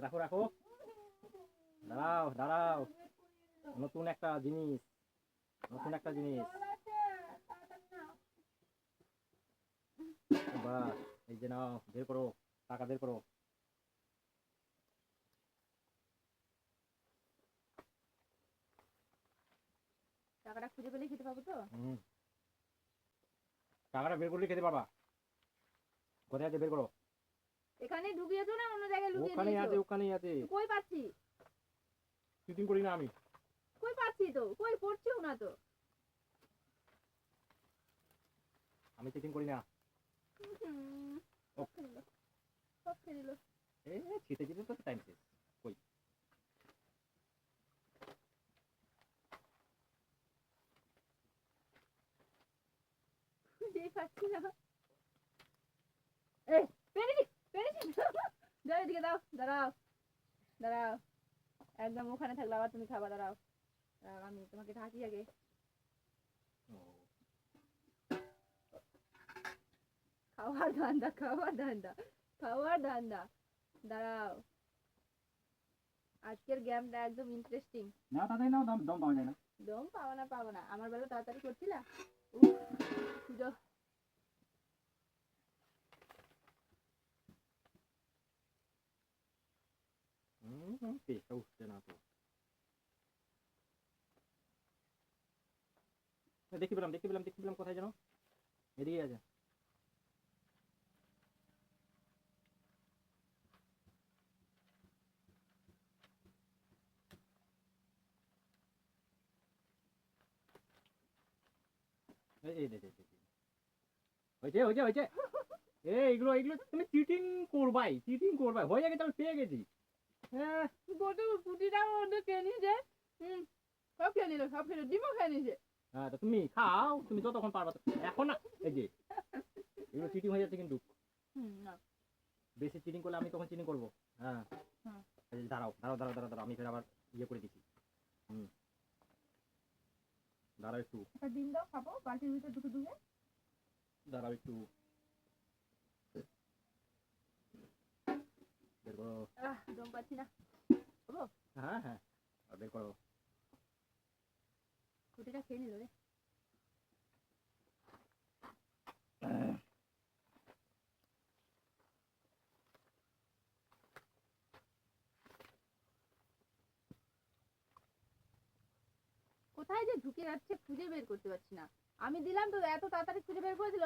রাখো রাখো, দাঁড়াও দাঁড়াও, নতুন একটা জিনিস, নতুন একটা জিনিস। বাহ, এই যে নাও, বের করো, টাকা বের করো। টাকাটা খুঁজে পেলে খেতে পাবো তো? টাকাটা বের করলে খেতে পারবা। কোথায় আছে বের করো। এখানে ঢুকিয়েছো না অন্য জায়গায় লুকিয়ে ওখানেই আছে, দিয়েছো? ওখানেই আছে। কই পাচ্ছি? চিটিং করি না আমি। কই পাচ্ছি তো? কই পড়ছেও না তো। আমি চিটিং করি না। সব খেয়ে নিল, সব খেয়ে নিল। এ ছিটে ছিটে তো টাইম শেষ। কই খুঁজেই পাচ্ছি না। এই পেরেছি, পেরেছি। দাও এদিকে, দাও, দাঁড়াও, দাঁড়াও। একদম ওখানে থাকলে আবার তুমি খাবার। দাঁড়াও, দাঁড়াও, আমি তোমাকে ঢাকি আগে। খাওয়ার ধান্দা, খাওয়ার ধান্দা, খাওয়ার ধান্দা। দাঁড়াও, আজকের গেমটা একদম ইন্টারেস্টিং। না তাড়াতাড়ি নাও, দম দম পাওয়া যায় না। দম পাবো না, পাবো না। আমার বেলা তাড়াতাড়ি করছিলা। পেটটা উঠছে না তো। দেখতে পেলাম, দেখতে পেলাম, দেখতে পেলাম, কোথায় যেন, এদিকে আছে। এই দে দে দে, হয়েছে হয়েছে হয়েছে। এইগুলো এইগুলো তুমি চিটিং করবাই, চিটিং করবাই, হয়ে গেছে, আমি পেয়ে গেছি। হ্যাঁ পুটিটাও ওদের খেয়ে নিয়েছে। সব খেয়ে নিল, সব খেয়ে নিল, ডিমও খেয়ে নিয়েছে। হ্যাঁ, তো তুমি খাও, তুমি যতক্ষণ পারবা এখন না। এই যে এগুলো চিটিং হয়ে যাচ্ছে কিন্তু। না, বেশি চিটিং করলে আমি তখন চিটিং করবো। হ্যাঁ, এই যে দাঁড়াও দাঁড়াও দাঁড়াও দাঁড়াও দাঁড়াও, আমি ফের আবার ইয়ে করে দিচ্ছি। দাঁড়াও একটু, একটা ডিম দাও, খাবো বালতির ভিতরে দুটো দুধে। দাঁড়াও একটু, বের করো। দম পাচ্ছি না। খাবো? হ্যাঁ হ্যাঁ, আর বের করো। পুটিটা খেয়ে নিল রে। কোথায় যে ঢুকে যাচ্ছে খুঁজে বের করতে পারছি না। আমি দিলাম তো, এত তাড়াতাড়ি খুঁজে বের করে দিল,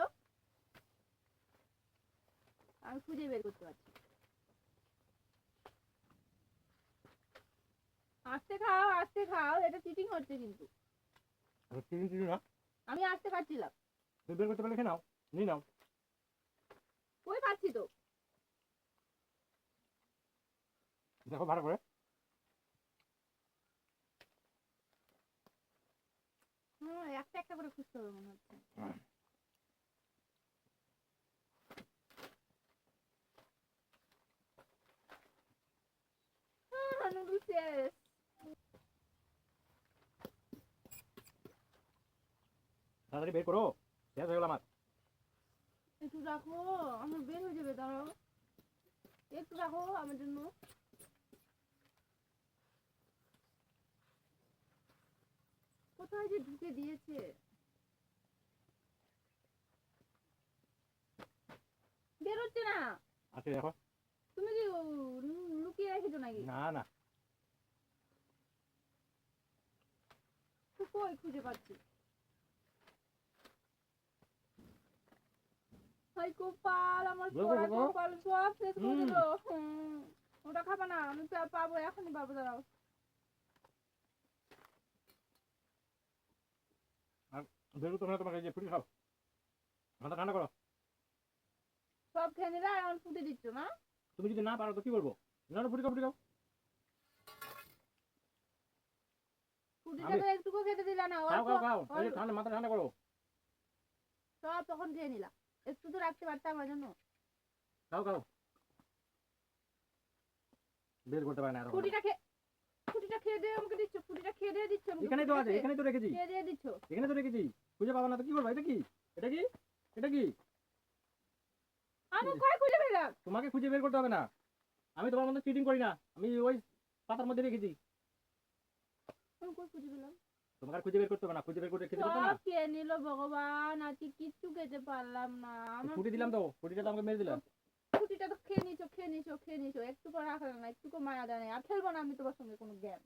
আমি খুঁজে বের করতে পারছি। আস্তে খাও, আস্তে খাও, এটা চিটিং হচ্ছে কিন্তু। চিটিং চিটিং না, আমি আস্তে খাচ্ছিলাম। তুমি বের করতে পারলে খেয়ে নাও, নিয়ে নাও। কই পাচ্ছি তো। দেখো ভালো করে। একটা একটা করে খুঁজতে হবে মনে হচ্ছে। নুডলস শেষ। তাড়াতাড়ি বের করো, শেষ হয়ে গেল আমার। একটু রাখো, আমার বের হয়ে যাবে, দাঁড়াও একটু রাখো আমার জন্য। কোথায় যে ঢুকে দিয়েছে, বের হচ্ছে না। আচ্ছা দেখো। তুমি কি লুকিয়ে রেখেছো নাকি? না না, তো কই খুঁজে পাচ্ছি। হাই কপাল, আমার পোড়া কপাল সব শেষ করে দিল। ওটা খাবা না, আমি পাবো, এখনই পাবো, দাঁড়াও। বের করতে হবে তোমাকে, এই যে ফুটি খাও, মাথা ঠান্ডা করো। সব খেয়ে নিলে আর আমার ফুটে দিচ্ছ না। তুমি যদি না পারো তো কি করবো, না ফুটি খাও, ফুটি খাও। ফুটিটা তো একটুকু খেতে দিলা না। খাও খাও খাও, এই যে ঠান্ডা, মাথা ঠান্ডা করো। সব তখন খেয়ে নিলা, একটু তো রাখতে পারতাম আমার জন্য। খাও খাও, বের করতে পারে না। ফুটিটা খেয়ে দিয়ে আমাকে দিচ্ছ, ফুটিটা খেয়ে দিয়ে দিচ্ছ। এখানেই তো আছে, এখানেই তো রেখেছি, খেয়ে দিয়ে দিচ্ছ। এখানে তো রেখেছি। খুঁজে পাবো না তো কি করবো। এটা কি, এটা কি, এটা কি? আমি কই খুঁজে পেলাম? তোমাকে খুঁজে বের করতে হবে না, আমি তোমার মতো চিটিং করি না, আমি ওই পাতার মধ্যে রেখেছি। আমি কই খুঁজে পেলাম? তোমাকে আর খুঁজে বের করতে হবে না, খুঁজে বের করে খেতে পারতো না। সব খেয়ে নিল ভগবান, আজকে কিচ্ছু খেতে পারলাম না। আমার ফুটি দিলাম তো, ফুটিটা তো আমাকে মেরে দিলাম। ছুটিটা তো খেয়ে নিছো, খেয়ে নিছো, খেয়ে নিছো, একটু করে রাখলে না, একটু মায়া দেয় না। আর খেলবো না আমি তোমার সঙ্গে কোনো গেম।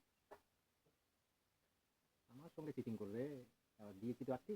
আমার সঙ্গে চিটিং করবে, আবার দিয়েছি তো আজকে।